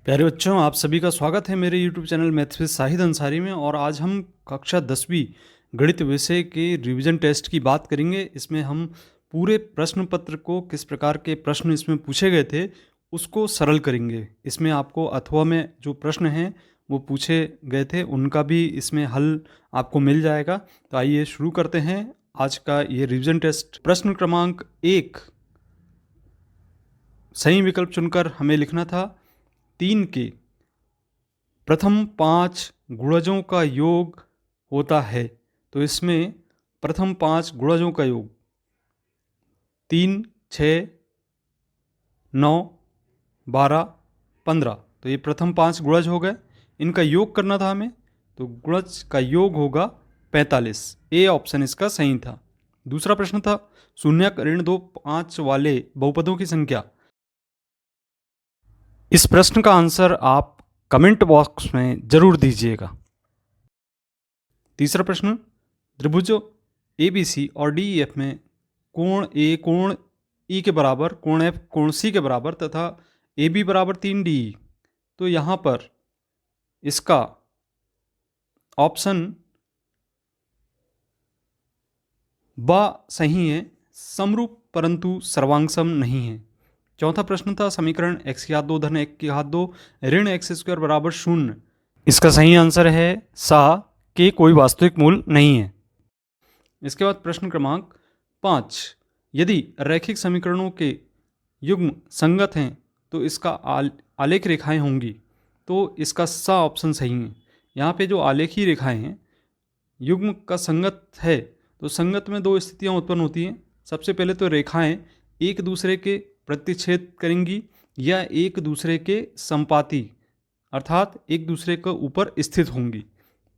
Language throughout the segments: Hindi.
प्यारे बच्चों, आप सभी का स्वागत है मेरे YouTube channel maths with Shahid Ansari में। और आज हम कक्षा 10वीं गणित विषय के रिवीजन टेस्ट की बात करेंगे। इसमें हम पूरे प्रश्न पत्र को, किस प्रकार के प्रश्न इसमें पूछे गए थे, उसको सरल करेंगे। इसमें आपको अथवा में जो प्रश्न हैं वो पूछे गए थे, उनका भी इसमें हल आपको मिल जाएगा। तो आइए शुरू करते हैं आज का ये रिवीजन टेस्ट। प्रश्न क्रमांक 1, सही विकल्प चुनकर हमें लिखना था 3 के प्रथम 5 गुणजों का योग होता है। तो इसमें प्रथम 5 गुणजों का योग 3, 6, 9, 12, 15। तो ये प्रथम 5 गुणज हो गए। इनका योग करना था हमें, तो गुणज का योग होगा 45। ए ऑप्शन इसका सही था। दूसरा प्रश्न था शून्यक ऋण 2 5 वाले बहुपदों की संख्या। इस प्रश्न का आंसर आप कमेंट बॉक्स में जरूर दीजिएगा। तीसरा प्रश्न, त्रिभुजों ABC और DEF में कोण ए कोण ई के बराबर, कोण F कोण C के बराबर तथा AB बराबर 3DE। तो यहाँ पर इसका ऑप्शन ब सही है, समरूप परंतु सर्वांगसम नहीं है। चौथा प्रश्न था समीकरण x की घात 2 धन 1 की घात 2 ऋण एक्स स्क्वायर बराबर 0। इसका सही आंसर है सा के कोई वास्तविक मूल नहीं है। इसके बाद प्रश्न क्रमांक 5, यदि रैखिक समीकरणों के युग्म संगत हैं तो इसका आलेख रेखाएं होंगी। तो इसका सा ऑप्शन सही है। यहाँ पे जो आलेखी रेखाएं हैं, युग्म का संगत है, तो संगत में दो स्थितियाँ उत्पन्न होती हैं। सबसे पहले तो रेखाएं एक दूसरे के प्रतिच्छेद करेंगी या एक दूसरे के संपाती अर्थात एक दूसरे के ऊपर स्थित होंगी।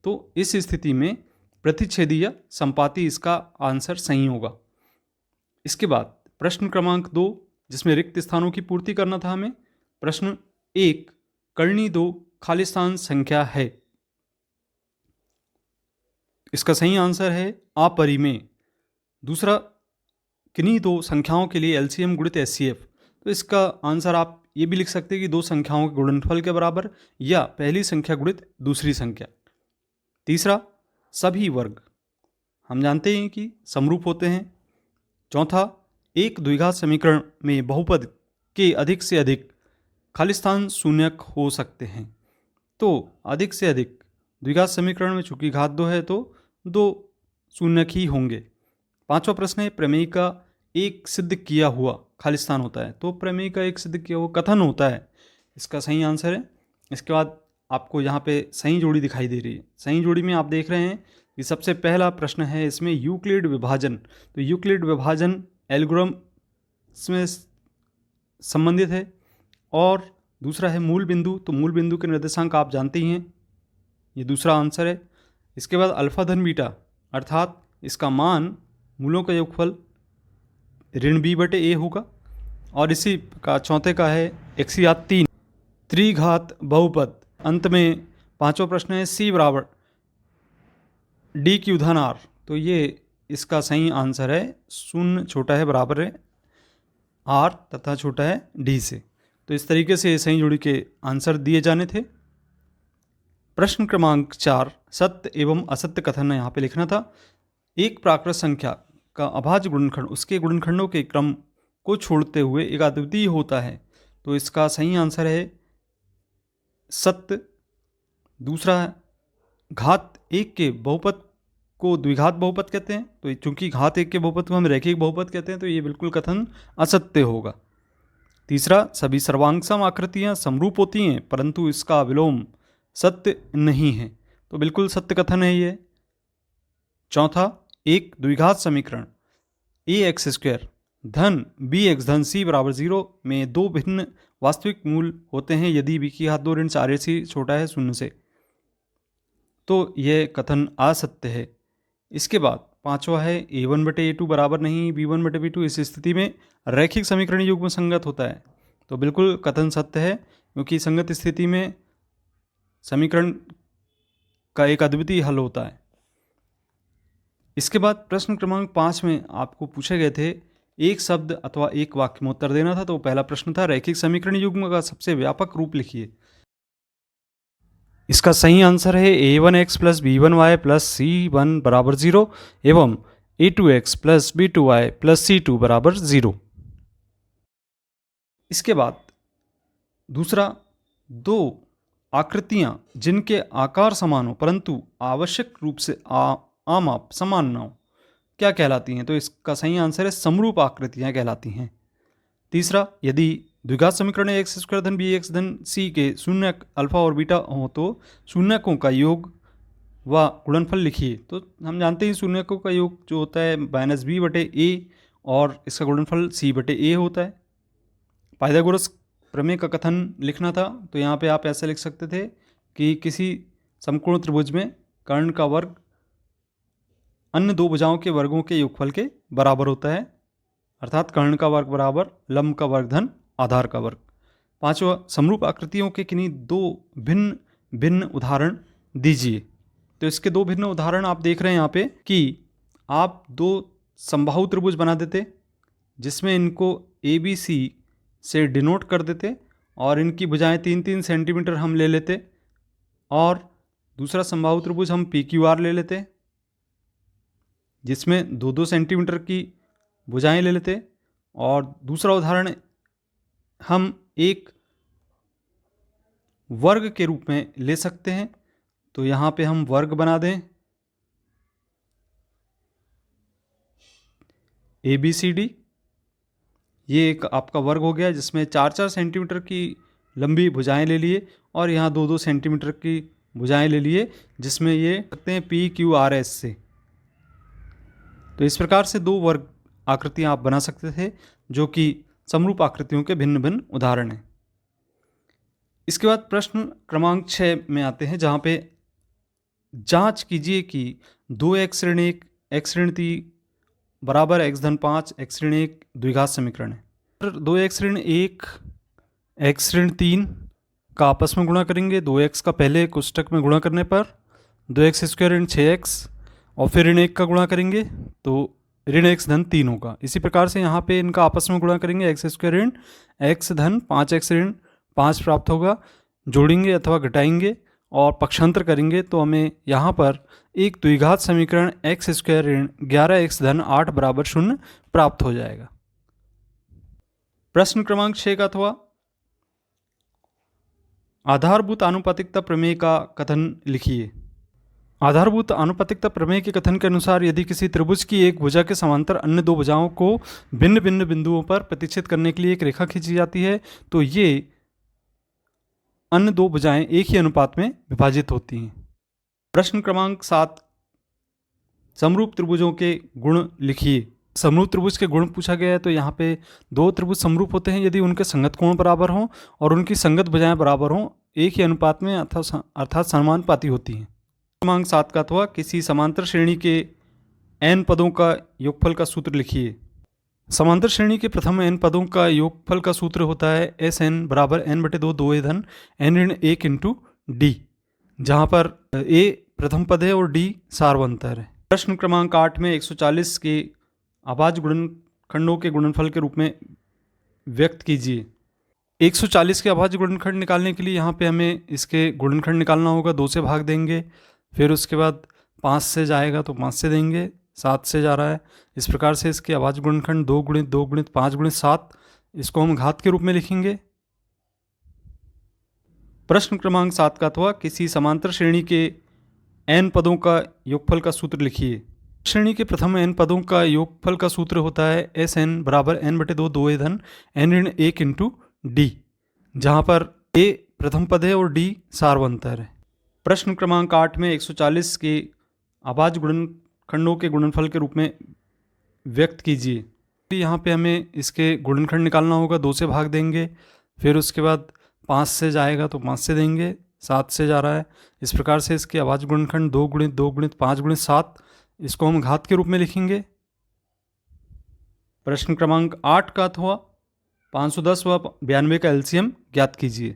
तो इस स्थिति में प्रतिच्छेदी या संपाती इसका आंसर सही होगा। इसके बाद प्रश्न क्रमांक 2, जिसमें रिक्त स्थानों की पूर्ति करना था हमें। प्रश्न 1, कर्णी 2 खाली स्थान संख्या है। इसका सही आंसर है अपरिमेय। दूसरा, किन्हीं दो संख्याओं के लिए एलसीएम गुणित एचसीएफ। तो इसका आंसर आप ये भी लिख सकते हैं कि दो संख्याओं के गुणनफल के बराबर या पहली संख्या गुणित दूसरी संख्या। तीसरा, सभी वर्ग हम जानते हैं कि समरूप होते हैं। चौथा, एक द्विघात समीकरण में बहुपद के अधिक से अधिक खाली स्थान शून्यक हो सकते हैं। तो अधिक से अधिक द्विघात समीकरण में चूंकि घात 2 है तो 2 शून्यक ही होंगे। पांचवा प्रश्न है प्रमेय का एक सिद्ध किया हुआ खाली स्थान होता है। तो प्रमेय का एक सिद्ध किया हुआ कथन होता है। इसका सही आंसर है। इसके बाद आपको यहाँ पे सही जोड़ी दिखाई दे रही है। सही जोड़ी में आप देख रहे हैं कि सबसे पहला प्रश्न है इसमें यूक्लिड विभाजन। तो यूक्लिड विभाजन एल्गोरिथम में संबंधित है। और दूसरा है मूल बिंदु। तो मूल बिंदु के निर्देशांक आप जानते ही हैं, ये दूसरा आंसर है। इसके बाद अल्फा धन बीटा अर्थात इसका मान मूलों का योगफल ऋण b बटे a होगा। और इसी का चौथे का है x की घात 3 त्रिघात बहुपद। अंत में पांचवा प्रश्न है c बराबर d की उधान r। तो ये इसका सही आंसर है। शून्य छोटा है बराबर है r तथा छोटा है d से। तो इस तरीके से सही जोड़ी के आंसर दिए जाने थे। प्रश्न क्रमांक 4, सत्य एवं असत्य कथन यहाँ पे लिखना था। एक प्राकृत संख्या का अभाज्य गुणनखंड उसके गुणनखंडों के क्रम को छोड़ते हुए एक अद्वितीय होता है। तो इसका सही आंसर है सत्य। दूसरा, घात 1 के बहुपद को द्विघात बहुपद कहते हैं। तो चूंकि घात 1 के बहुपद को हम रैखिक बहुपद कहते हैं, तो ये बिल्कुल कथन असत्य होगा। तीसरा, सभी सर्वांगसम आकृतियां समरूप होती हैं परंतु इसका विलोम सत्य नहीं है। तो बिल्कुल सत्य कथन है ये। चौथा, एक द्विघात समीकरण ax² धन bx धन c बराबर 0 में दो भिन्न वास्तविक मूल होते हैं यदि b की घात 2 ऋण 4ac छोटा है 0 से। तो यह कथन असत्य है। इसके बाद पांचवा है a1 बटे a2 बराबर नहीं b1 बटे b2। इस स्थिति में रैखिक समीकरण युग्म संगत होता है। तो बिल्कुल कथन सत्य है, क्योंकि संगत स्थिति में समीकरण का एक अद्वितीय हल होता है। इसके बाद प्रश्न क्रमांक 5 में आपको पूछे गए थे एक शब्द अथवा एक वाक्य में उत्तर देना था। तो पहला प्रश्न था रैखिक समीकरण युग्म का सबसे व्यापक रूप लिखिए। इसका सही आंसर है a1x plus b1y plus c1 बराबर 0 एवं a2x plus b2y plus c2 बराबर 0। इसके बाद दूसरा, दो आकृतियां जिनके आकार समान हो परंतु आवश्यक रूप से आमाप समान न हो, क्या कहलाती हैं? तो इसका सही आंसर है समरूप आकृतियां कहलाती हैं। तीसरा, यदि द्विघात समीकरण एक्स स्क्वायर धन बी एक्स धन सी के शून्य अल्फा और बीटा हो तो शून्यकों का योग व गुणनफल लिखिए। तो हम जानते हैं शून्यकों का योग जो होता है -b/a और इसका गुणनफल c/a होता है। पाइथागोरस प्रमेय का कथन लिखना था तो यहाँ पे आप ऐसे लिख सकते थे कि किसी समकोण त्रिभुज में कर्ण का वर्ग अन्य दो भुजाओं के वर्गों के योगफल के बराबर होता है, अर्थात कर्ण का वर्ग बराबर लंब का वर्ग धन आधार का वर्ग। पांचवा, समरूप आकृतियों के किन्हीं दो भिन्न भिन्न उदाहरण दीजिए। तो इसके दो भिन्न उदाहरण आप देख रहे हैं यहाँ पे कि आप दो समबाहु त्रिभुज बना देते जिसमें इनको ABC से डिनोट कर देते और इनकी भुजाएं 3-3 सेंटीमीटर हम ले लेते, और दूसरा समबाहु त्रिभुज हम PQR ले लेते जिसमें 2-2 सेंटीमीटर की भुजाएं ले लेते, और दूसरा उदाहरण हम एक वर्ग के रूप में ले सकते हैं। तो यहाँ पे हम वर्ग बना दें ABCD, ये एक आपका वर्ग हो गया जिसमें 4-4 सेंटीमीटर की लंबी भुजाएं ले लिए और यहाँ 2-2 सेंटीमीटर की भुजाएं ले लिए जिसमें ये सकते हैं PQRS से। तो इस प्रकार से दो वर्ग आकृतियाँ आप बना सकते थे जो कि समरूप आकृतियों के भिन्न भिन्न उदाहरण हैं। इसके बाद प्रश्न क्रमांक 6 में आते हैं जहाँ पे जांच कीजिए कि 2x ऋण 1 x ऋण 3 बराबर x धन 5 x ऋण 1 द्विघात समीकरण है। 2x ऋण 1 x ऋण 3 का आपस में गुणा करेंगे। 2x का पहले कोष्टक में गुणा करने पर 2x स्क्वायर ऋण 6x और फिर ऋण 1 का गुणा करेंगे तो ऋण x धन 3 होगा। इसी प्रकार से यहाँ पे इनका आपस में गुणा करेंगे, x स्क्वायर ऋण x धन 5x ऋण 5 प्राप्त होगा। जोड़ेंगे अथवा घटाएंगे और पक्षांतर करेंगे तो हमें यहाँ पर एक द्विघात समीकरण x स्क्वायर ऋण 11x धन 8 बराबर 0 प्राप्त हो जाएगा। प्रश्न क्रमांक 6 का अथवा आधारभूत आनुपातिकता प्रमेय का कथन लिखिए। आधारभूत आनुपातिकता प्रमेय के कथन के अनुसार यदि किसी त्रिभुज की एक भुजा के समांतर अन्य दो भुजाओं को भिन्न भिन्न बिंदुओं पर प्रतिच्छेद करने के लिए एक रेखा खींची जाती है तो ये अन्य दो भुजाएं एक ही अनुपात में विभाजित होती हैं। प्रश्न क्रमांक 7, समरूप त्रिभुजों के गुण लिखिए। समरूप त्रिभुज के गुण पूछा गया है तो यहाँ पे दो त्रिभुज समरूप होते हैं यदि उनके संगत कोण बराबर हों और उनकी संगत भुजाएं बराबर हों, एक ही अनुपात में अर्थात समानुपाती होती हैं। क्रमांक 7 का अथवा किसी समांतर श्रेणी के n पदों का योगफल का सूत्र लिखिए। समांतर श्रेणी के प्रथम n पदों का योगफल का सूत्र होता है Sn बराबर n/2 2a धन n ऋण 1 इंटू d, जहाँ पर a प्रथम पद है और d सार्वंतर है। प्रश्न क्रमांक 8 में 140 के अभाज्य गुणनखंडों के गुणनफल के रूप में व्यक्त कीजिए। 140 के अभाज्य गुणनखंड निकालने के लिए यहाँ पे हमें इसके गुणनखंड निकालना होगा। 2 से भाग देंगे, फिर उसके बाद 5 से जाएगा तो 5 से देंगे, 7 से जा रहा है। इस प्रकार से इसके अभाज्य गुणनखंड 2 गुणित 2 गुणित 5 गुणित 7, इसको हम घात के रूप में लिखेंगे। प्रश्न क्रमांक 7 का अथवा किसी समांतर श्रेणी के n पदों का योगफल का सूत्र लिखिए। श्रेणी के प्रथम n पदों का योगफल का सूत्र होता है Sn बराबर n/2 2a धन n ऋण 1 इंटू d, जहाँ पर a प्रथम पद है और d सार्वंतर है। प्रश्न क्रमांक 8 में 140 के अभाज्य गुणनखंडों के गुणनफल के रूप में व्यक्त कीजिए। यहाँ पे हमें इसके गुणनखंड निकालना होगा। 2 से भाग देंगे, फिर उसके बाद 5 से जाएगा तो 5 से देंगे, 7 से जा रहा है। इस प्रकार से इसके अभाज्य गुणनखंड 2 गुणित 2 गुणित 5 गुणित 7, इसको हम घात के रूप में लिखेंगे। प्रश्न क्रमांक 8 का अथवा 510 व 92 का एलसीएम ज्ञात कीजिए।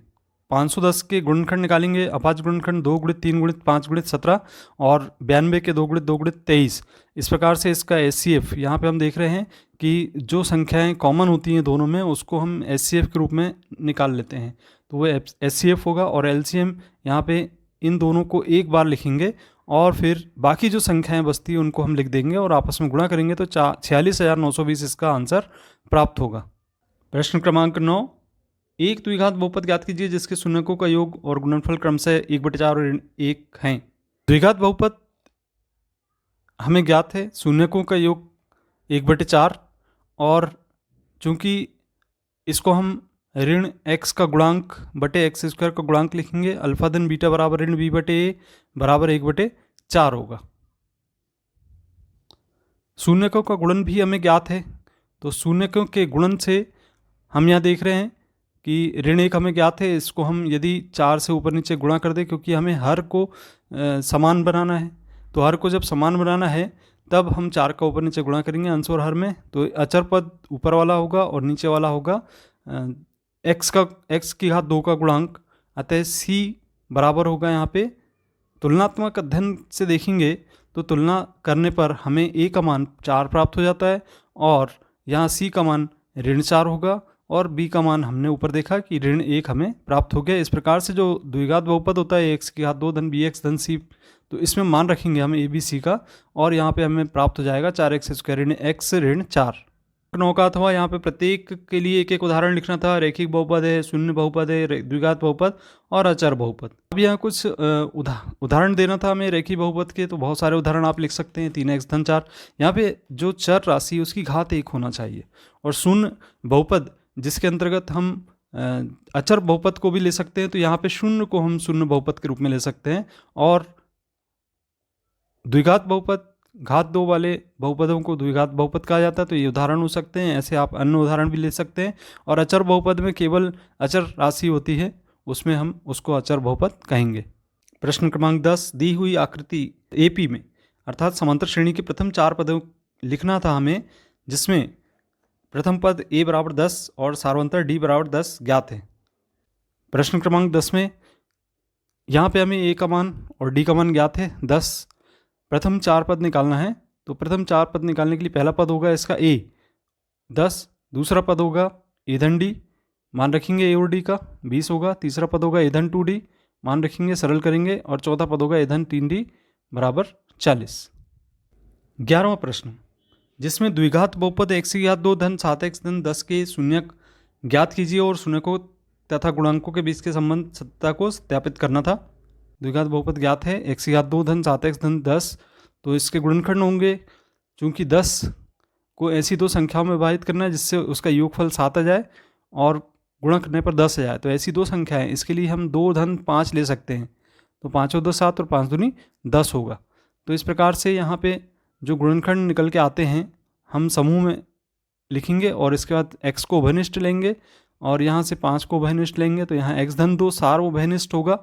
510 के गुणनखंड निकालेंगे। अभाज्य गुणनखंड 2 गुणित 3 गुणित 5 गुणित 17 और 92 के 2 गुणित 2 गुणित 23। इस प्रकार से इसका एचसीएफ यहाँ पे हम देख रहे हैं कि जो संख्याएं कॉमन होती हैं दोनों में उसको हम एचसीएफ के रूप में निकाल लेते हैं, तो वो एचसीएफ होगा। और एलसीएम यहाँ पे इन दोनों को एक बार लिखेंगे और फिर बाकी जो संख्याएं बचती हैं उनको हम लिख देंगे और आपस में गुणा करेंगे तो 46,920 इसका आंसर प्राप्त होगा। प्रश्न क्रमांक 9, एक द्विघात बहुपद ज्ञात कीजिए जिसके शून्यकों का योग और गुणनफल क्रमशः 1/4 और 1 हैं। द्विघात बहुपद हमें ज्ञात है, शून्यकों का योग 1/4 और चूंकि इसको हम ऋण x का गुणांक बटे x स्क्वायर का गुणांक लिखेंगे, अल्फा धन बीटा बराबर ऋण b/a बराबर 1/4 होगा। शून्यकों का गुणन भी हमें ज्ञात है, तो शून्यकों के गुणन से हम यहाँ देख रहे हैं कि ऋण 1 हमें ज्ञात है, इसको हम यदि 4 से ऊपर नीचे गुणा कर दें, क्योंकि हमें हर को समान बनाना है, तो हर को जब समान बनाना है तब हम 4 का ऊपर नीचे गुणा करेंगे अंश और हर में, तो अचर पद ऊपर वाला होगा और नीचे वाला होगा x की घात 2 का गुणांक, अतः c बराबर होगा यहाँ पे। तुलनात्मक अध्ययन से देखेंगे तो तुलना करने पर हमें a का मान 4 प्राप्त हो जाता है और यहाँ c का मान ऋण 4 होगा और b का मान हमने ऊपर देखा कि ऋण 1 हमें प्राप्त हो गया। इस प्रकार से जो द्विघात बहुपद होता है x की घात 2 धन bx धन c, तो इसमें मान रखेंगे हम a b c का और यहाँ पे हमें प्राप्त हो जाएगा 4x स्क्वायर ऋण x ऋण 4। 9 का अथवा यहाँ पे प्रत्येक के लिए एक एक उदाहरण लिखना था। रैखिक बहुपद है, शून्य बहुपद है, द्विघात बहुपद और अचर बहुपद। अब यहाँ कुछ उदाहरण देना था हमें रैखिक बहुपद के, तो बहुत सारे उदाहरण आप लिख सकते हैं। 3x धन 4, यहाँ पे जो चर राशि उसकी घात 1 होना चाहिए। और शून्य बहुपद जिसके अंतर्गत हम अचर बहुपद को भी ले सकते हैं, तो यहाँ पे शून्य को हम शून्य बहुपद के रूप में ले सकते हैं। और द्विघात बहुपद, घात 2 वाले बहुपदों को द्विघात बहुपद कहा जाता है, तो ये उदाहरण हो सकते हैं। ऐसे आप अन्य उदाहरण भी ले सकते हैं। और अचर बहुपद में केवल अचर राशि होती है, उसमें हम उसको अचर बहुपद कहेंगे। प्रश्न क्रमांक 10, दी हुई आकृति AP में अर्थात समांतर श्रेणी के प्रथम 4 पदों लिखना था हमें, जिसमें प्रथम पद a बराबर 10 और सार्वंतर d बराबर 10 ज्ञात है। प्रश्न क्रमांक 10 में यहाँ पे हमें a का मान और d का मान ज्ञात है। 10 प्रथम 4 पद निकालना है, तो प्रथम 4 पद निकालने के लिए पहला पद होगा इसका a 10, दूसरा पद होगा a धन d, मान रखेंगे a और d का 20 होगा। तीसरा पद होगा a धन 2d, मान रखेंगे, सरल करेंगे, और चौथा पद होगा a धन 3d बराबर 40। 11वां प्रश्न, जिसमें द्विघात बहुपद x की घात 2 धन 7x धन 10 के शून्यक ज्ञात कीजिए और शून्यकों तथा गुणांकों के बीच के संबंध सत्यता को सत्यापित करना था। द्विघात बहुपद ज्ञात है, x की घात 2 धन 7x धन 10, तो इसके गुणनखंड होंगे। चूंकि 10 को ऐसी दो संख्याओं में विभाजित करना है जिससे उसका योगफल 7 आ जाए और गुणा करने पर 10 आ जाए, तो ऐसी दो संख्याएं, इसके लिए हम 2 धन 5 ले सकते हैं, तो 5 और 2 7 और 5 दूनी 10 होगा। तो इस प्रकार से यहाँ पे जो गुणनखंड निकल के आते हैं हम समूह में लिखेंगे और इसके बाद x को उभयनिष्ठ लेंगे और यहाँ से 5 को उभयनिष्ठ लेंगे, तो यहाँ x धन 2 सार्वभयनिष्ठ होगा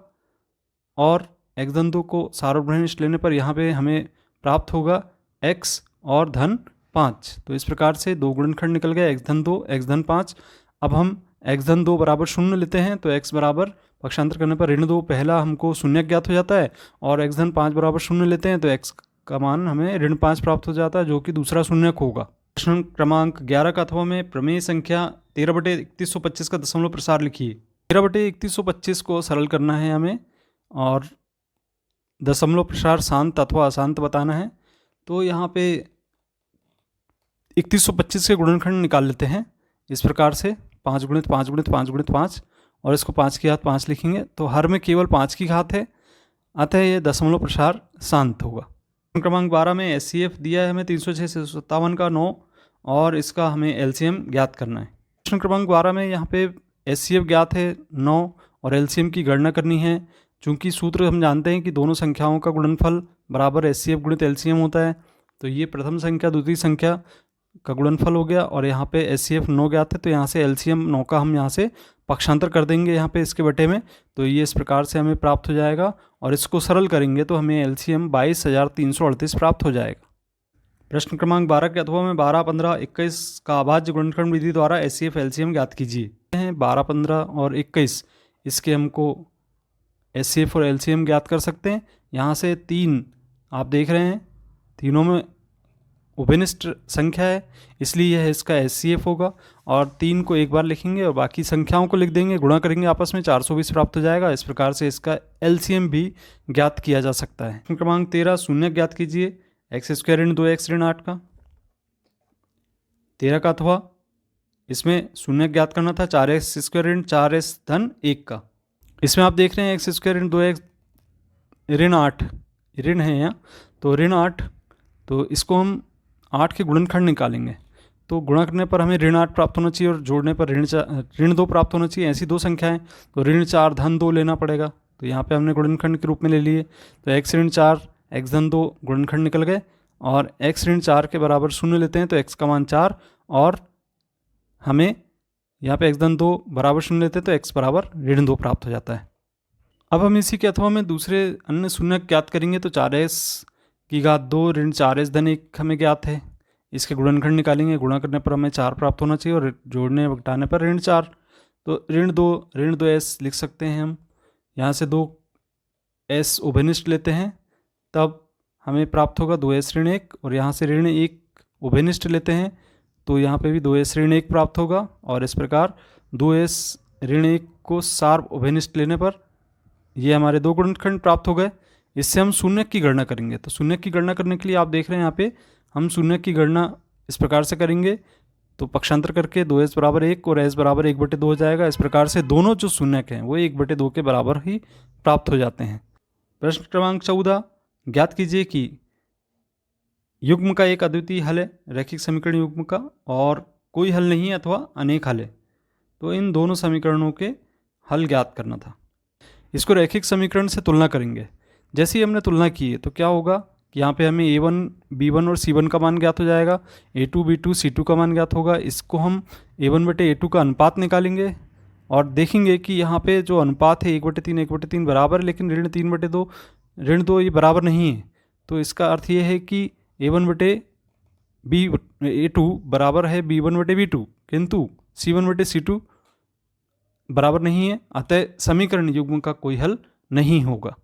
और x धन 2 को सार्वभयनिष्ठ लेने पर यहाँ पे हमें प्राप्त होगा x और धन 5। तो इस प्रकार से दो गुणनखंड निकल गए, x धन 2 x धन 5। अब हम x धन 2 बराबर 0 लेते हैं, तो x बराबर पक्षांतर करने पर ऋण 2 पहला हमको शून्य ज्ञात हो जाता है, और x धन 5 बराबर 0 लेते हैं तो x का मान हमें ऋण 5 प्राप्त हो जाता है, जो कि दूसरा शून्यक होगा। प्रश्न क्रमांक 11 का अथवा में प्रमेय संख्या 13/3125 का दशमलव प्रसार लिखिए। 13/3125 को सरल करना है हमें और दशमलव प्रसार शांत अथवा अशांत बताना है। तो यहाँ पे 3125 के गुणनखंड निकाल लेते हैं इस प्रकार से 5 गुणित 5 गुणित 5 गुणित 5, और इसको 5 की घात 5 लिखेंगे, तो हर में केवल 5 की घात है, अतः ये दशमलव प्रसार शांत होगा। प्रश्न क्रमांक 12 में एचसीएफ दिया है हमें 306 से 57 का 9, और इसका हमें एलसीएम ज्ञात करना है। प्रश्न क्रमांक 12 में यहाँ पे एचसीएफ ज्ञात है 9 और एलसीएम की गणना करनी है। चूंकि सूत्र हम जानते हैं कि दोनों संख्याओं का गुणनफल बराबर एचसीएफ गुणित एलसीएम होता है, तो ये प्रथम संख्या द्वितीय संख्या का गुणनफल हो गया, और यहाँ पे एचसीएफ 9 ज्ञात है, तो यहाँ से एलसीएम 9 का हम यहाँ से पक्षांतर कर देंगे यहाँ पे इसके बटे में, तो ये इस प्रकार से हमें प्राप्त हो जाएगा, और इसको सरल करेंगे तो हमें एलसीएम 22,338 प्राप्त हो जाएगा। प्रश्न क्रमांक 12 के अथवा में 12, 15, 21 का अभाज्य गुणनखंड विधि द्वारा एचसीएफ एलसीएम ज्ञात कीजिए। 12, 15 और 21 इसके हमको एचसीएफ और एलसीएम ज्ञात कर सकते हैं। यहाँ से 3 आप देख रहे हैं, तीनों में उभयनिष्ठ संख्या है, इसलिए यह इसका HCF होगा। और 3 को एक बार लिखेंगे और बाकी संख्याओं को लिख देंगे, गुणा करेंगे आपस में, 420 प्राप्त हो जाएगा। इस प्रकार से इसका LCM भी ज्ञात किया जा सकता है। प्रश्न क्रमांक 13, शून्य ज्ञात कीजिए x² ऋण 2x ऋण 8 का। 13 का अथवा इसमें शून्य ज्ञात करना था 4x² ऋण 4s धन 1 का। इसमें आप देख रहे हैं x² ऋण 2x ऋण 8 ऋण है यहाँ, तो ऋण 8, तो इसको हम 8 के गुणनखंड निकालेंगे, तो गुणा करने पर हमें ऋण 8 प्राप्त होना चाहिए और जोड़ने पर ऋण 2 प्राप्त होना चाहिए। ऐसी दो संख्याएं, तो ऋण 4 धन 2 लेना पड़ेगा, तो यहाँ पे हमने गुणनखंड के रूप में ले लिए। तो x ऋण 4 x धन 2 गुणनखंड निकल गए, और x ऋण 4 के बराबर 0 लेते हैं तो x का मान 4, और हमें यहाँ पे x धन 2 बराबर 0 लेते हैं तो x बराबर ऋण 2 प्राप्त हो जाता है। अब हम इसी के अथवा में दूसरे अन्य शून्य ज्ञात करेंगे, तो 4s की घात 2 ऋण 4s धन 1 हमें ज्ञात है, इसके गुणनखंड निकालेंगे, गुणा करने पर हमें 4 प्राप्त होना चाहिए और जोड़ने घटाने पर ऋण 4, तो ऋण 2s लिख सकते हैं हम। यहाँ से 2s उभयनिष्ठ लेते हैं तब हमें प्राप्त होगा 2s ऋण 1, और यहाँ से ऋण 1 उभयनिष्ठ लेते हैं तो यहाँ पे भी 2s ऋण 1 प्राप्त होगा। और इस प्रकार 2s ऋण 1 को सार उभयनिष्ठ लेने पर ये हमारे दो गुणनखंड प्राप्त हो गए। इससे हम शून्य की गणना करेंगे, तो शून्य की गणना करने के लिए आप देख रहे हैं यहाँ पे हम शून्य की गणना इस प्रकार से करेंगे, तो पक्षांतर करके 2s बराबर 1 और s बराबर 1/2 हो जाएगा। इस प्रकार से दोनों जो शून्यक हैं वो 1/2 के बराबर ही प्राप्त हो जाते हैं। प्रश्न क्रमांक 14, ज्ञात कीजिए कि युग्म का एक अद्वितीय हल है, रैखिक समीकरण युग्म का, और कोई हल नहीं है अथवा अनेक हल है, तो इन दोनों समीकरणों के हल ज्ञात करना था। इसको रैखिक समीकरण से तुलना करेंगे। जैसे ही हमने तुलना की है तो क्या होगा कि यहाँ पे हमें a1 b1 और c1 का मान ज्ञात हो जाएगा, a2 b2 c2 का मान ज्ञात होगा। इसको हम a1/a2 का अनुपात निकालेंगे और देखेंगे कि यहाँ पे जो अनुपात है 1/3 1/3 बराबर है, लेकिन ऋण 3/2 ऋण 2 ये बराबर नहीं है। तो इसका अर्थ ये है कि a1/a2 बराबर है b1/b2, किंतु c1/c2 बराबर नहीं है, अतः समीकरण युग्म का कोई हल नहीं होगा।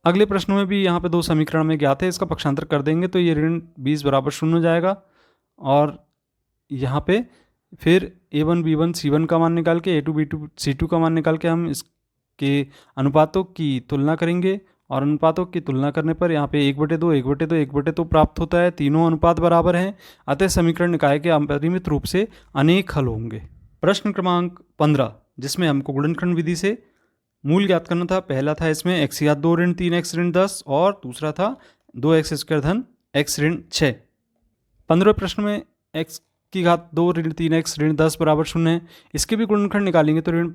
अगले प्रश्नों में भी यहाँ पे दो समीकरण में ज्ञात है, इसका पक्षांतर कर देंगे तो ये ऋण 20 बराबर 0 हो जाएगा। और यहाँ पे फिर a1 b1 c1 का मान निकाल के a2 b2 c2 का मान निकाल के हम इसके अनुपातों की तुलना करेंगे, और अनुपातों की तुलना करने पर यहाँ पे 1/2 1/2 1/2 प्राप्त होता है। तीनों अनुपात बराबर हैं, अतः समीकरण निकाय के अपरिमित रूप से अनेक हल होंगे। प्रश्न क्रमांक 15, जिसमें हमको गुणनखंड विधि से मूल ज्ञात करना था। पहला था इसमें x की घात 2 ऋण 3x ऋण 10, और दूसरा था 2x² धन x ऋण 6। 15वें प्रश्न में x की घात 2 ऋण 3x ऋण 10 बराबर 0 है, इसके भी गुणनखंड निकालेंगे तो ऋण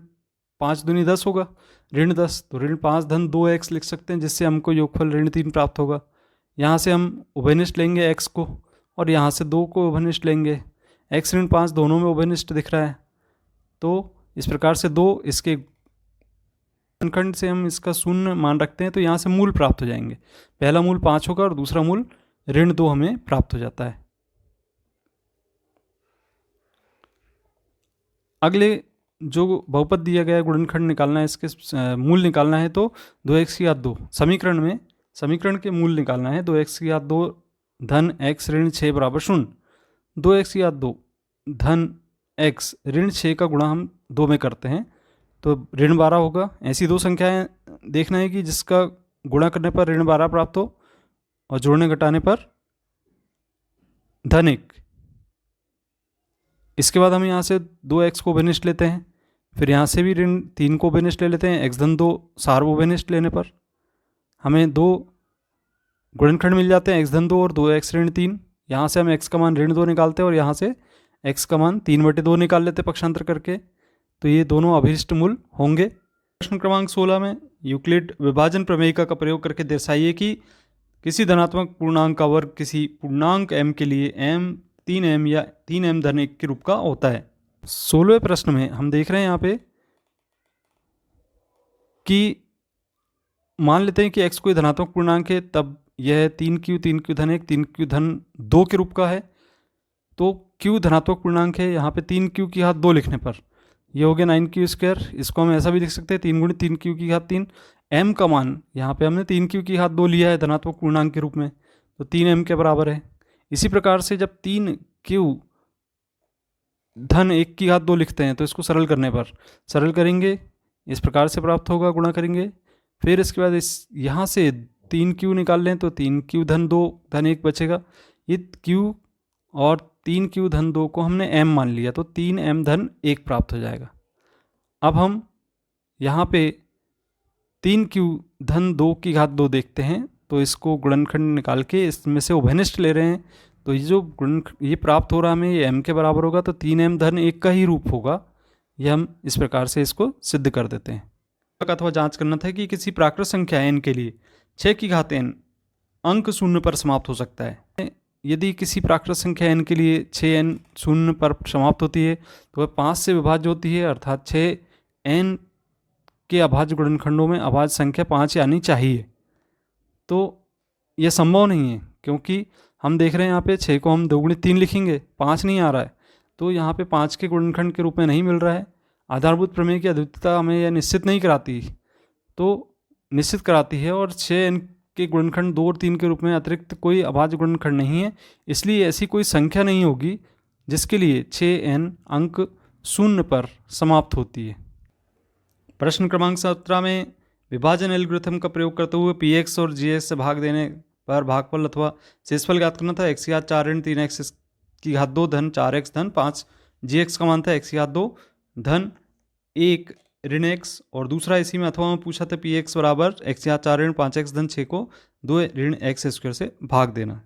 5 दूनी 10 होगा, ऋण 10 तो ऋण 5 धन 2x लिख सकते हैं, जिससे हमको योगफल ऋण 3 प्राप्त होगा। यहाँ से हम उभयनिष्ठ लेंगे x को, और यहाँ से 2 को उभयनिष्ठ लेंगे। x ऋण 5 दोनों में उभयनिष्ठ दिख रहा है, तो इस प्रकार से 2 इसके गुणनखंड से हम इसका शून्य मान रखते हैं, तो यहाँ से मूल प्राप्त हो जाएंगे। पहला मूल 5 होगा और दूसरा मूल ऋण 2 हमें प्राप्त हो जाता है। अगले जो बहुपद दिया गया है गुणनखंड निकालना है, इसके मूल निकालना है, तो 2x की घात 2 समीकरण के मूल निकालना है। 2x की घात 2 धन x ऋण 6 बराबर 0। 2x की घात 2 धन x ऋण 6 का गुणा हम 2 में करते हैं तो ऋण 12 होगा। ऐसी दो संख्याएं देखना है कि जिसका गुणा करने पर ऋण 12 प्राप्त हो और जोड़ने घटाने पर धन 1। इसके बाद हम यहाँ से 2x को उभयनिष्ठ लेते हैं, फिर यहाँ से भी ऋण 3 को उभयनिष्ठ ले लेते हैं। x धन 2 सार्वभौमिष्ठ लेने पर हमें 2 गुणनखंड मिल जाते हैं, x धन 2 और 2x ऋण 3। यहाँ से हम x का मान ऋण 2 निकालते हैं और यहाँ से x का मान 3/2 निकाल लेते पक्षांतर करके, तो ये दोनों अभीष्ट मूल होंगे। प्रश्न क्रमांक 16 में यूक्लिड विभाजन प्रमेयिका का प्रयोग करके दर्शाइए कि किसी धनात्मक पूर्णांक का वर्ग किसी पूर्णांक m के लिए m 3m या 3m धन 1 के रूप का होता है। 16वें प्रश्न में हम देख रहे हैं यहाँ पे कि मान लेते हैं कि x कोई धनात्मक पूर्णांक है, तब यह 3q धन 1 3q धन 2 के रूप का है। तो q धनात्मक पूर्णांक है, यहाँ पे 3q की घात 2 लिखने पर ये हो गया 9q²। इसको हम ऐसा भी लिख सकते हैं 3 × 3q की घात 3। m का मान यहाँ पे हमने 3q की घात 2 लिया है धनात्मक पूर्णांक के रूप में, तो 3m के बराबर है। इसी प्रकार से जब 3q धन 1 की घात 2 लिखते हैं तो इसको सरल करने पर सरल करेंगे इस प्रकार से प्राप्त होगा, गुणा करेंगे। फिर इसके बाद इस यहाँ से 3q निकाल लें तो 3q धन 2 धन 1 बचेगा। ये q और 3q धन 2 को हमने m मान लिया तो 3m धन 1 प्राप्त हो जाएगा। अब हम यहाँ पे 3q धन 2 की घात 2 देखते हैं तो इसको गुणनखंड निकाल के इसमें से उभयनिष्ठ ले रहे हैं, तो ये जो गुण ये प्राप्त हो रहा हमें ये m के बराबर होगा, तो 3m धन 1 का ही रूप होगा। ये हम इस प्रकार से इसको सिद्ध कर देते हैं। अथवा जांच करना था कि किसी प्राकृत संख्या n के लिए 6 की घात n अंक शून्य पर समाप्त हो सकता है। यदि किसी प्राकृत संख्या n के लिए 6n शून्य पर समाप्त होती है तो वह 5 से विभाज्य होती है, अर्थात 6n के अभाज्य गुणनखंडों में अभाज्य संख्या 5 आनी चाहिए। तो यह संभव नहीं है क्योंकि हम देख रहे हैं यहाँ पे 6 को हम 2 गुणित 3 लिखेंगे, 5 नहीं आ रहा है, तो यहाँ पे 5 के गुणनखंड के रूप में नहीं मिल रहा है। आधारभूत प्रमेय की अद्वितीयता हमें यह निश्चित नहीं कराती, तो निश्चित कराती है, और 6n के गुणनखंड 2 और 3 के रूप में अतिरिक्त कोई अभाज्य गुणनखंड नहीं है, इसलिए ऐसी कोई संख्या नहीं होगी जिसके लिए 6n अंक शून्य पर समाप्त होती है। प्रश्न क्रमांक 17 में विभाजन एल्गोरिथम का प्रयोग करते हुए px और gx से भाग देने पर भागफल अथवा शेषफल ज्ञात करना था। x की घात 4 ऋण 3x की घात 2 धन 4x धन 5, gx का मान था x की घात 2 धन 1 ऋण x, और दूसरा इसी में अथवा में पूछा था px बराबर x की घात 4 ऋण 5x धन 6 को 2 ऋण x स्क्वायर से भाग देना।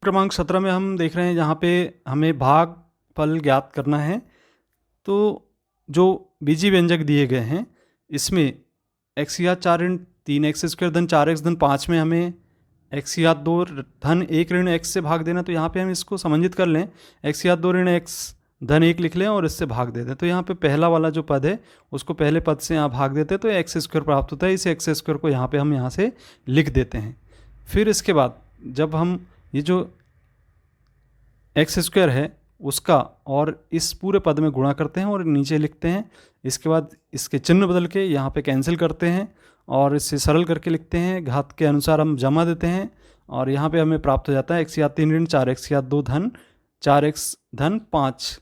क्रमांक 17 में हम देख रहे हैं यहाँ पे हमें भागफल ज्ञात करना है, तो जो बीजी व्यंजक दिए गए हैं इसमें x की घात 4 ऋण 3x स्क्वायर धन 4x धन 5 में हमें x की घात 2 धन 1 ऋण x से भाग देना, तो यहाँ पे हम इसको समंजित कर लें, x की घात 2 ऋण x धन 1 लिख लें और इससे भाग दे दें। तो यहाँ पे पहला वाला जो पद है उसको पहले पद से यहाँ भाग देते हैं तो एक्स स्क्वायर प्राप्त होता है। इस एक्स स्क्वायर को यहाँ पे हम यहाँ से लिख देते हैं। फिर इसके बाद जब हम ये जो एक्स स्क्वायर है उसका और इस पूरे पद में गुणा करते हैं और नीचे लिखते हैं, इसके बाद इसके चिन्ह बदल के यहाँ पे कैंसिल करते हैं और इससे सरल करके लिखते हैं, घात के अनुसार हम जमा देते हैं और यहाँ पे हमें प्राप्त हो जाता है x की घात 3 ऋण 4x की घात 2 धन 4x धन 5।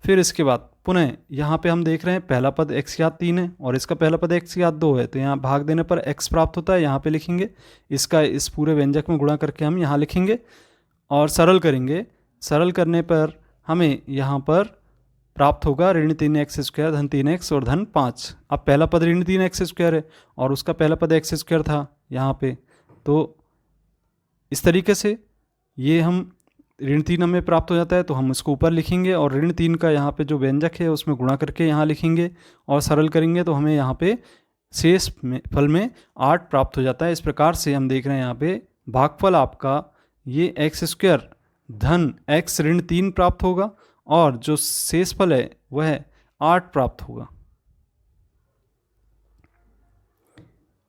फिर इसके बाद पुनः यहाँ पे हम देख रहे हैं पहला पद x की घात 3 है और इसका पहला पद x की घात 2 है, तो यहाँ भाग देने पर x प्राप्त होता है, यहाँ पे लिखेंगे, इसका इस पूरे व्यंजक में गुणा करके हम यहाँ लिखेंगे और सरल करेंगे। सरल करने पर हमें यहाँ पर प्राप्त होगा ऋण 3x स्क्वायर धन 3x और धन 5। अब पहला पद ऋण 3x स्क्वायर है और उसका पहला पद x स्क्वायर था यहाँ पे, तो इस तरीके से ये हम ऋण 3 हमें प्राप्त हो जाता है, तो हम इसको ऊपर लिखेंगे और ऋण 3 का यहाँ पे जो व्यंजक है उसमें गुणा करके यहाँ लिखेंगे और सरल करेंगे तो हमें यहाँ पे शेष फल में 8 प्राप्त हो जाता है। इस प्रकार से हम देख रहे हैं यहाँ पे भागफल आपका ये एक्स स्क्वायर धन x ऋण 3 प्राप्त होगा और जो शेष फल है वह 8 प्राप्त होगा।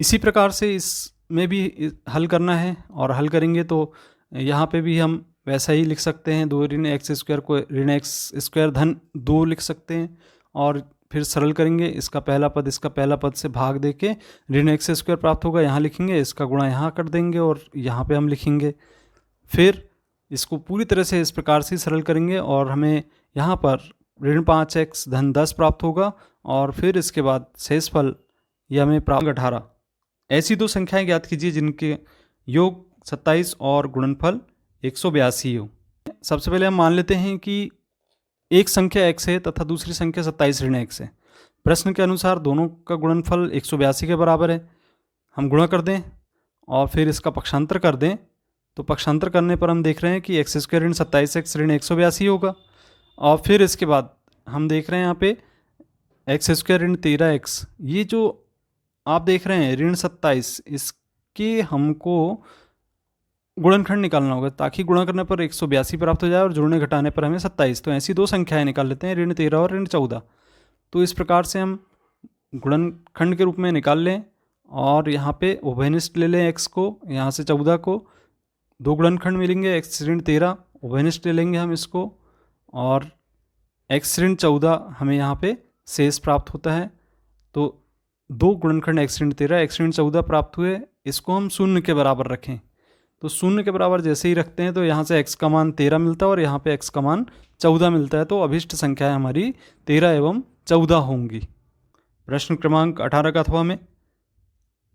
इसी प्रकार से इसमें भी हल करना है और हल करेंगे तो यहाँ पे भी हम वैसा ही लिख सकते हैं, 2 ऋण एक्स स्क्वायर को ऋण एक्स स्क्वायर धन 2 लिख सकते हैं और फिर सरल करेंगे, इसका पहला पद से भाग दे के ऋण एक्स स्क्वायर प्राप्त होगा, यहाँ लिखेंगे, इसका गुणा यहाँ कर देंगे और यहाँ पे हम लिखेंगे। फिर इसको पूरी तरह से इस प्रकार से सरल करेंगे और हमें यहाँ पर ऋण 5x धन 10 प्राप्त होगा और फिर इसके बाद शेषफल यह हमें प्राप्त 18। ऐसी दो संख्याएं ज्ञात कीजिए जिनके योग 27 और गुणनफल 182 हो। सबसे पहले हम मान लेते हैं कि एक संख्या x है तथा दूसरी संख्या 27 ऋण x है। प्रश्न के अनुसार दोनों का गुणनफल 182 के बराबर है। हम गुणा कर दें और फिर इसका पक्षांतर कर दें, तो पक्षांतर करने पर हम देख रहे हैं कि एक्स स्क्वायर ऋण 27x ऋण 182 होगा। और फिर इसके बाद हम देख रहे हैं यहाँ पे एक्स स्क्वायर ऋण 13x, ये जो आप देख रहे हैं ऋण 27, इसके हमको गुणनखंड निकालना होगा ताकि गुणा करने पर 182 प्राप्त हो जाए और जोड़ने घटाने पर हमें 27। तो ऐसी दो संख्याएं निकाल लेते हैं, ऋण 13 और ऋण 14। तो इस प्रकार से हम गुणनखंड के रूप में निकाल लें और यहाँ पे उभयनिष्ठ ले लें x को, यहाँ से 14 को, दो गुणनखंड मिलेंगे, x ऋण 13 उभयनिष्ठ ले लेंगे हम इसको और x ऋण 14 हमें यहाँ पे शेष प्राप्त होता है। तो दो गुणनखंड x ऋण 13 x ऋण 14 प्राप्त हुए, इसको हम शून्य के बराबर रखें। तो शून्य के बराबर जैसे ही रखते हैं तो यहाँ से x का मान 13 मिलता है और यहाँ पे x का मान 14 मिलता है। तो अभिष्ट संख्याएं हमारी 13 एवं 14 होंगी। प्रश्न क्रमांक 18 का अथवा में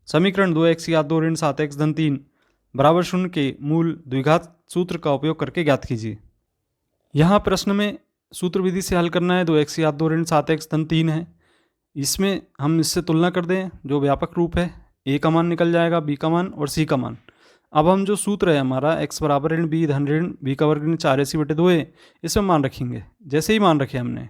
समीकरण 2x घात 2 ऋण 7x धन 3 बराबर 0 के मूल द्विघात सूत्र का उपयोग करके ज्ञात कीजिए। यहाँ प्रश्न में सूत्र विधि से हल करना है। 2x घात 2 ऋण 7x धन 3 है, इसमें हम इससे तुलना कर दें जो व्यापक रूप है, a का मान निकल जाएगा, b का मान और c का मान। अब हम जो सूत्र है हमारा x बराबर ऋण b धन ऋण b का वर्ग ऋण 4ac/2 है, इसमें मान रखेंगे। जैसे ही मान रखे हमने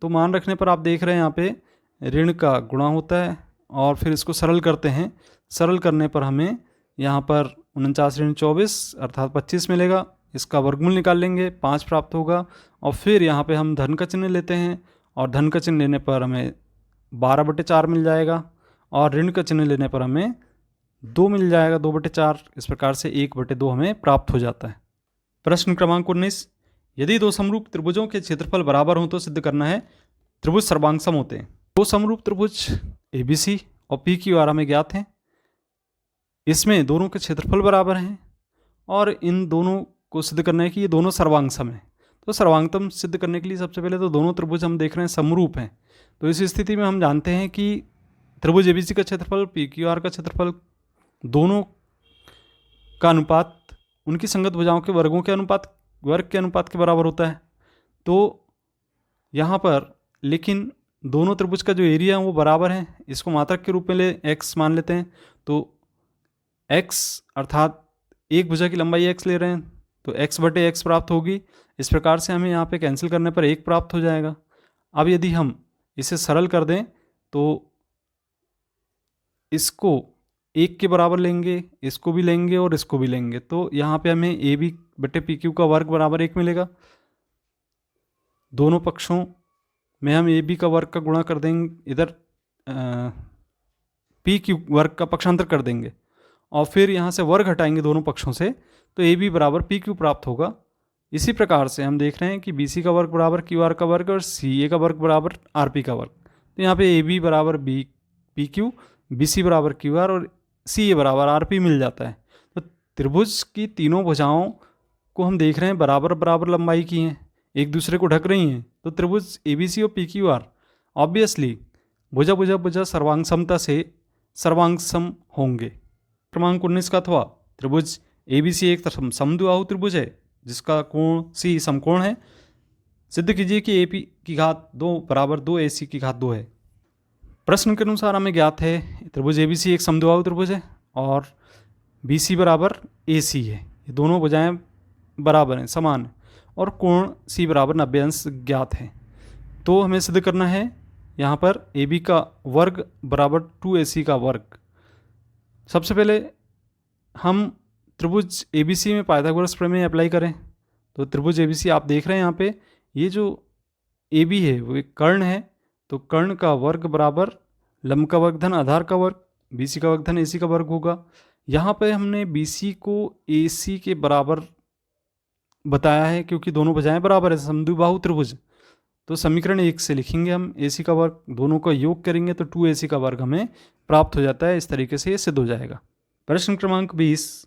तो मान रखने पर आप देख रहे हैं यहाँ पे ऋण का गुणा होता है और फिर इसको सरल करते हैं। सरल करने पर हमें यहाँ पर 49 ऋण 24 अर्थात 25 मिलेगा। इसका वर्गमूल निकाल लेंगे, 5 प्राप्त होगा। और फिर यहाँ पे हम धन का चिन्ह लेते हैं और धन का चिन्ह लेने पर हमें 12/4 मिल जाएगा और ऋण का चिन्ह लेने पर हमें 2 मिल जाएगा, 2/4। इस प्रकार से 1/2 हमें प्राप्त हो जाता है। प्रश्न क्रमांक 19, यदि दो समरूप त्रिभुजों के क्षेत्रफल बराबर हों तो सिद्ध करना है त्रिभुज सर्वांगसम होते हैं। दो समरूप त्रिभुज ABC और PQR हमें ज्ञात हैं। इसमें दोनों के क्षेत्रफल बराबर हैं और इन दोनों को सिद्ध करना है कि ये दोनों सर्वांगसम हैं। तो सर्वांगसम सिद्ध करने के लिए सबसे पहले तो दोनों त्रिभुज हम देख रहे हैं समरूप हैं। तो इस स्थिति में हम जानते हैं कि त्रिभुज ABC का क्षेत्रफल PQR का क्षेत्रफल दोनों का अनुपात उनकी संगत भुजाओं के वर्गों के अनुपात वर्ग के अनुपात के बराबर होता है। तो यहाँ पर लेकिन दोनों त्रिभुज का जो एरिया है वो बराबर है। इसको मात्रक के रूप में x मान लेते हैं। तो x अर्थात एक भुजा की लंबाई x ले रहे हैं तो x/x प्राप्त होगी। इस प्रकार से हमें यहाँ पे कैंसिल करने पर 1 प्राप्त हो जाएगा। अब यदि हम इसे सरल कर दें तो इसको 1 के बराबर लेंगे, इसको भी लेंगे और इसको भी लेंगे, तो यहाँ पे हमें AB/PQ का वर्ग बराबर 1 मिलेगा। दोनों पक्षों में हम AB का वर्ग का गुणा कर देंगे, इधर PQ वर्ग का पक्षांतर कर देंगे और फिर यहाँ से वर्ग हटाएंगे दोनों पक्षों से, तो AB बराबर PQ प्राप्त होगा। इसी प्रकार से हम देख रहे हैं कि BC का वर्ग बराबर QR का वर्ग और CA का वर्ग बराबर RP का वर्ग। तो यहाँ पे AB बराबर PQ, BC बराबर QR और CA बराबर RP मिल जाता है। तो त्रिभुज की तीनों भुजाओं को हम देख रहे हैं बराबर बराबर लंबाई की हैं, एक दूसरे को ढक रही हैं। तो त्रिभुज ABC और PQR ऑब्वियसली भुजा भुजा भुजा सर्वांगसमता से सर्वांगसम होंगे। क्रमांक 19 का अथवा त्रिभुज ABC एक समद्विबाहु त्रिभुज है जिसका कोण C समकोण है। सिद्ध कीजिए कि AP की घात 2 बराबर 2AC की घात 2 है। प्रश्न के अनुसार हमें ज्ञात है त्रिभुज ABC एक समद्विबाहु त्रिभुज है और BC बराबर AC है। ये दोनों भुजाएं बराबर हैं, समान हैं और कोण C बराबर 90 अंश ज्ञात है। तो हमें सिद्ध करना है यहाँ पर AB का वर्ग बराबर 2AC का वर्ग। सबसे पहले हम त्रिभुज ABC में पाइथागोरस प्रमेय अप्लाई करें। तो त्रिभुज ABC आप देख रहे हैं यहाँ पे ये जो AB है वो एक कर्ण है, तो कर्ण का वर्ग बराबर लंब का वर्ग धन आधार का वर्ग, BC का वर्ग धन AC का वर्ग होगा। यहाँ पे हमने BC को AC के बराबर बताया है क्योंकि दोनों भुजाएं बराबर है, समद्विबाहु त्रिभुज। तो समीकरण 1 से लिखेंगे हम AC का वर्ग, दोनों का योग करेंगे तो 2AC का वर्ग हमें प्राप्त हो जाता है। इस तरीके से ये सिद्ध हो जाएगा। प्रश्न क्रमांक 20,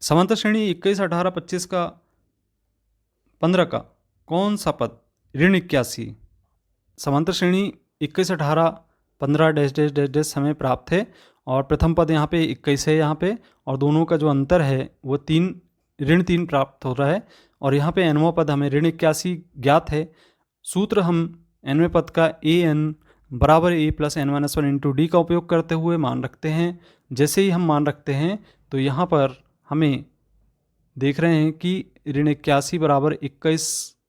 समांतर श्रेणी 21, 18, 25 का 15 का कौन सा पद ऋण 81? समांतर श्रेणी 21, 18, 15 डैश डैश डैश डैश हमें प्राप्त है और प्रथम पद यहाँ पे 21 है यहाँ पे, और दोनों का जो अंतर है वो 3 ऋण 3 प्राप्त हो रहा है और यहाँ पे nवां पद हमें ऋण 81 ज्ञात है। सूत्र हम nवें पद का an बराबर a plus n-1 into D का उपयोग करते हुए मान रखते हैं। जैसे ही हम मान रखते हैं तो यहाँ पर हमें देख रहे हैं कि ऋण 81 बराबर 21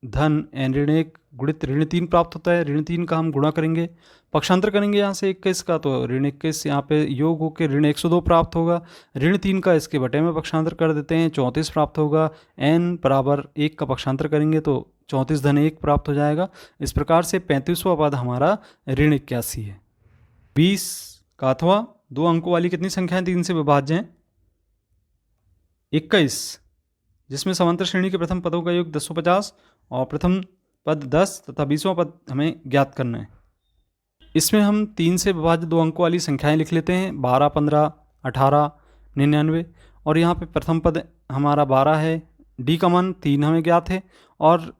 धन n ऋण 1 गुणित ऋण 3 प्राप्त होता है। ऋण 3 का हम गुणा करेंगे, पक्षांतर करेंगे यहाँ से 21 का, तो ऋण 21 यहाँ पे योग होकर ऋण 102 प्राप्त होगा। ऋण 3 का इसके बटे में पक्षांतर कर देते हैं, 34 प्राप्त होगा। n बराबर 1 का पक्षांतर करेंगे तो 34 धन 1 प्राप्त हो जाएगा। इस प्रकार से 35वां पद हमारा ऋण 81 है। 20 का अथवा 2 अंकों वाली कितनी संख्याएं 3 से विभाज्य हैं? 21, जिसमें समांतर श्रेणी के प्रथम पदों का योग 1050 और प्रथम पद 10 तथा 20वां पद हमें ज्ञात करना है। इसमें हम 3 से विभाज्य 2 अंकों वाली संख्याएं लिख लेते हैं, 12, 15, 18, 99। और यहाँ पे प्रथम पद हमारा 12 है, डी का मान 3 हमें ज्ञात है, और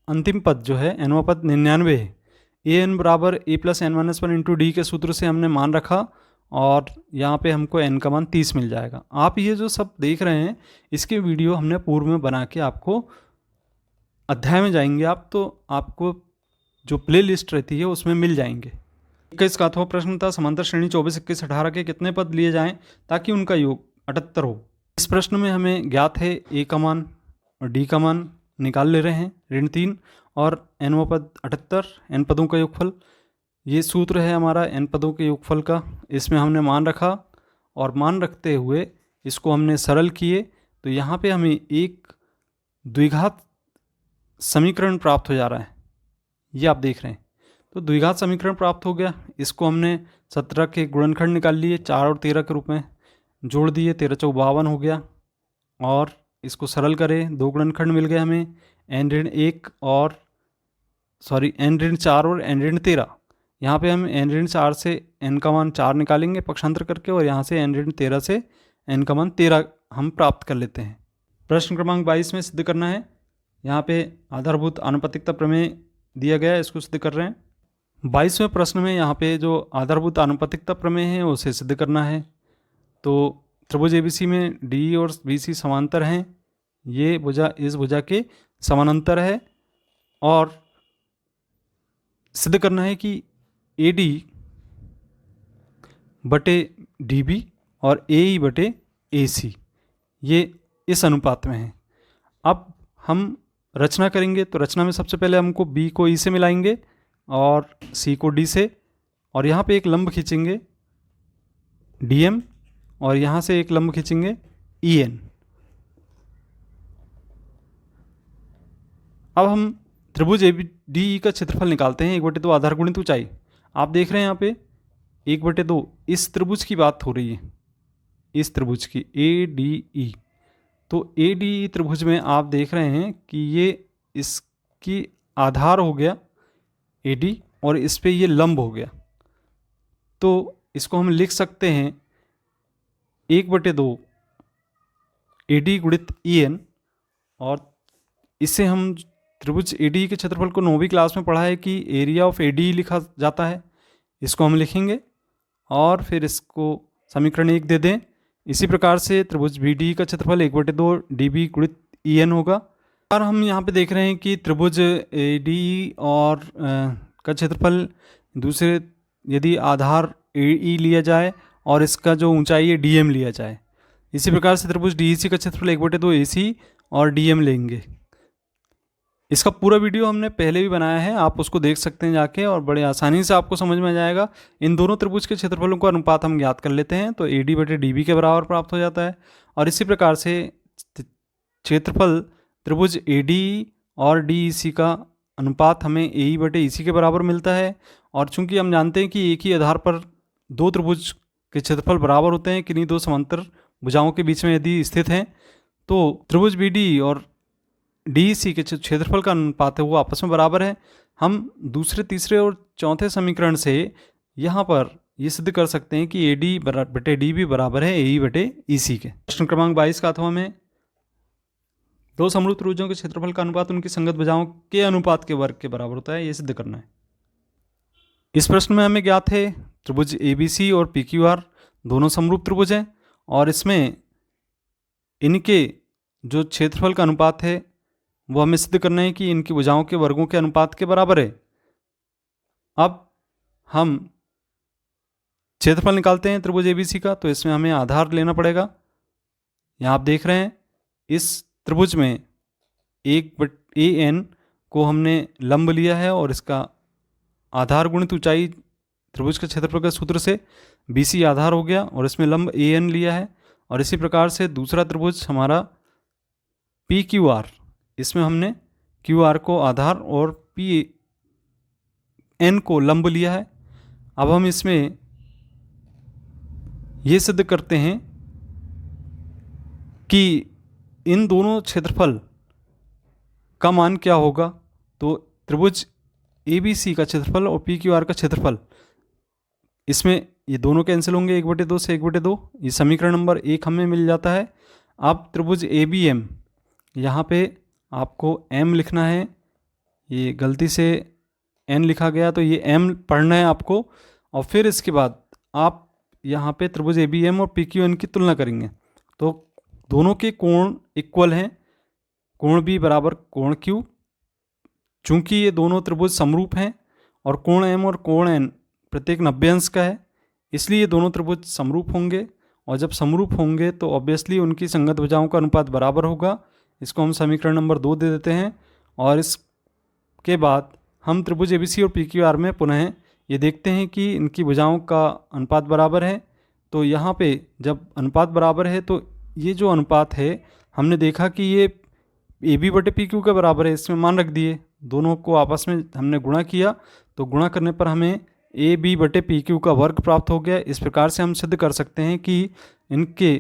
अंतिम पद जो है nवां पद 99 है। ए एन बराबर A plus N minus one into D के सूत्र से हमने मान रखा, और यहाँ पे हमको n का मान 30 मिल जाएगा। आप ये जो सब देख रहे हैं इसके वीडियो हमने पूर्व में बना के आपको, अध्याय में जाएंगे आप तो आपको जो प्ले लिस्ट रहती है उसमें मिल जाएंगे। 21 का अथवा प्रश्न था, समांतर श्रेणी 24, 21, 18 के कितने पद लिए जाएं ताकि उनका योग 78 हो। इस प्रश्न में हमें ज्ञात है ए का मान और डी का मान निकाल ले रहे हैं, ऋण 3, और nवां पद 78, n पदों का योगफल। ये सूत्र है हमारा n पदों के योगफल का। इसमें हमने मान रखा, और मान रखते हुए इसको हमने सरल किए, तो यहाँ पे हमें एक द्विघात समीकरण प्राप्त हो जा रहा है, ये आप देख रहे हैं। तो द्विघात समीकरण प्राप्त हो गया, इसको हमने 17 के गुणनखंड निकाल लिए, 4 और 13 के रूप में जोड़ दिए, 13 चौक 52 हो गया। और इसको सरल करें, 2 गुणनखंड मिल गए हमें, n ऋण 1 और n ऋण 4 और n ऋण 13। यहाँ पे हम n ऋण 4 से n का मान 4 निकालेंगे पक्षांतर करके, और यहाँ से n ऋण 13 से n का मान 13 हम प्राप्त कर लेते हैं। प्रश्न क्रमांक 22 में सिद्ध करना है। यहाँ पे आधारभूत आनुपातिकता प्रमेय दिया गया है, इसको सिद्ध कर रहे हैं। 22वें प्रश्न में यहाँ पे जो आधारभूत आनुपातिकता प्रमेय है उसे सिद्ध करना है। तो त्रिभुज एबीसी में डी और बीसी समांतर हैं, ये भुजा इस भुजा के समानांतर है, और सिद्ध करना है कि ए डी बटे डी बी और ए ई बटे ए सी ये इस अनुपात में है। अब हम रचना करेंगे, तो रचना में सबसे पहले हमको बी को ई से मिलाएंगे और सी को डी से, और यहाँ पे एक लंब खींचेंगे डी एम, और यहाँ से एक लंब खींचेंगे ई एन। अब हम त्रिभुज ए बी डी ई का क्षेत्रफल निकालते हैं, 1/2 आधार गुणित ऊंचाई। आप देख रहे हैं यहाँ पे 1/2 इस त्रिभुज की बात हो रही है, इस त्रिभुज की ए डी ई। तो ए डी ई त्रिभुज में आप देख रहे हैं कि ये इसकी आधार हो गया ए डी, और इस पे ये लंब हो गया। तो इसको हम लिख सकते हैं 1/2 ए डी गुणित ई एन, और इससे हम त्रिभुज ए डी के क्षेत्रफल को 9वीं क्लास में पढ़ा है कि एरिया ऑफ ए डी लिखा जाता है। इसको हम लिखेंगे और फिर इसको समीकरण 1 दे दें। इसी प्रकार से त्रिभुज बी डी का क्षेत्रफल 1/2 डी बी गुणित ई एन होगा। और हम यहाँ पे देख रहे हैं कि त्रिभुज ए डी और का क्षेत्रफल दूसरे, यदि आधार ए ई लिया जाए और इसका जो ऊंचाई है डी एम लिया जाए, इसी प्रकार से त्रिभुज डी ई सी का क्षेत्रफल 1/2 ए सी और डी एम लेंगे। इसका पूरा वीडियो हमने पहले भी बनाया है, आप उसको देख सकते हैं जाके, और बड़े आसानी से आपको समझ में आ जाएगा। इन दोनों त्रिभुज के क्षेत्रफलों का अनुपात हम ज्ञात कर लेते हैं, तो ए डी बटे डी बी के बराबर प्राप्त हो जाता है। और इसी प्रकार से क्षेत्रफल त्रिभुज ए डी और डी ई सी का अनुपात हमें ए ई बटे ई सी के बराबर मिलता है। और चूंकि हम जानते हैं कि एक ही आधार पर दो त्रिभुज के क्षेत्रफल बराबर होते हैं, किन्हीं दो समांतर भुजाओं के बीच में यदि स्थित हैं, तो त्रिभुज बी डी और डी सी के क्षेत्रफल का अनुपात है वो आपस में बराबर है। हम दूसरे, तीसरे और चौथे समीकरण से यहाँ पर ये सिद्ध कर सकते हैं कि ए डी बटे डी बी बराबर है ए ई बटे ई सी के। प्रश्न क्रमांक 22 का अथवा में दो समरूप त्रिभुजों के क्षेत्रफल का अनुपात उनकी संगत भुजाओं के अनुपात के वर्ग के बराबर होता है, ये सिद्ध करना है। इस प्रश्न में हमें ज्ञात है त्रिभुज ए बी सी और पी क्यू आर दोनों समरूप त्रिभुज हैं, और इसमें इनके जो क्षेत्रफल का अनुपात है वो हमें सिद्ध करना है कि इनकी भुजाओं के वर्गों के अनुपात के बराबर है। अब हम क्षेत्रफल निकालते हैं त्रिभुज एबीसी का, तो इसमें हमें आधार लेना पड़ेगा। यहाँ आप देख रहे हैं इस त्रिभुज में ए एन को हमने लंब लिया है, और इसका आधार गुणित ऊंचाई त्रिभुज के क्षेत्रफल के सूत्र से बी सी आधार हो गया, और इसमें लंब ए एन लिया है। और इसी प्रकार से दूसरा त्रिभुज हमारा पी क्यू आर, इसमें हमने क्यू आर को आधार और पी एन को लंब लिया है। अब हम इसमें ये सिद्ध करते हैं कि इन दोनों क्षेत्रफल का मान क्या होगा। तो त्रिभुज ए बी सी का क्षेत्रफल और पी क्यू आर का क्षेत्रफल, इसमें ये दोनों कैंसिल होंगे 1/2 से 1/2, ये समीकरण नंबर 1 हमें मिल जाता है। अब त्रिभुज ए बी एम, यहाँ पे आपको m लिखना है, ये गलती से n लिखा गया तो ये m पढ़ना है आपको, और फिर इसके बाद आप यहाँ पे त्रिभुज ए बी एम और पी क्यू एन की तुलना करेंगे तो दोनों के कोण इक्वल हैं, कोण b बराबर कोण q। चूंकि ये दोनों त्रिभुज समरूप हैं और कोण m और कोण n प्रत्येक 90 अंश का है, इसलिए ये दोनों त्रिभुज समरूप होंगे, और जब समरूप होंगे तो ऑब्वियसली उनकी संगत भुजाओं का अनुपात बराबर होगा। इसको हम समीकरण नंबर 2 दे देते हैं, और इसके बाद हम त्रिभुज एबीसी और पीक्यूआर में पुनः ये देखते हैं कि इनकी भुजाओं का अनुपात बराबर है। तो यहाँ पे जब अनुपात बराबर है तो ये जो अनुपात है हमने देखा कि ये ए बी बटे पी क्यू के बराबर है, इसमें मान रख दिए, दोनों को आपस में हमने गुणा किया तो गुणा करने पर हमें ए बी बटे पी क्यू का वर्ग प्राप्त हो गया। इस प्रकार से हम सिद्ध कर सकते हैं कि इनके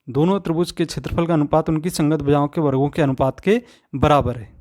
दोनों त्रिभुज के क्षेत्रफल का अनुपात उनकी संगत भुजाओं के वर्गों के अनुपात के बराबर है।